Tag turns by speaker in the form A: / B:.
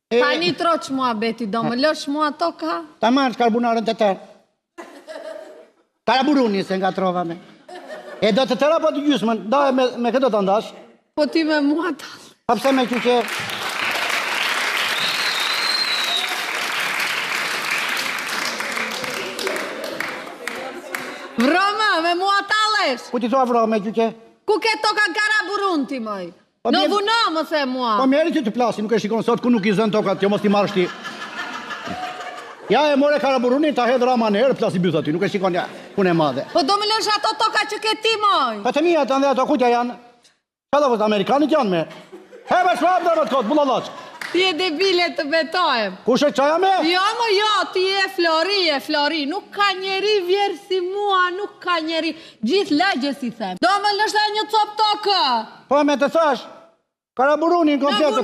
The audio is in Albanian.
A: Ta një troq mua beti, do më lësh mua toka?
B: Ta marrë karbunarën të tërë. Karaburuni se nga trova me. E do të tëra po të gjysmën, da me këtë të ndash.
A: Po ti me mua talë.
B: Pa pse me që që...
A: Vroma, me mua talësh.
B: Ku ti thua vro me që që?
A: Ku ke toka Karaburun ti moj? Në vuno më the mua.
B: Po meri që të plasi, nuk e shikon sot ku nuk i zën tokat, jo mos ti marrë shti. Ja e more Karaburunin, ta hedhë rama në herë, plasi bytha ty, nuk e shikon ja, punë e madhe.
A: Po do më lësh ato toka që ke ti moj.
B: Pa të mija të ndhe ato kutja janë. Ka dhe vëtë Amerikanit janë me. Hebe shmab dhe vëtë kotë, bullalac.
A: Ti e debile të betohem.
B: Kush e qaja me?
A: Jo më jo, ti e Flori. Nuk ka njeri vjerë si mua, nuk ka njeri. Gjithë legje si them. Do më lësh dhe një cop tokë.
B: Po me të thash, Karaburunin kompletë.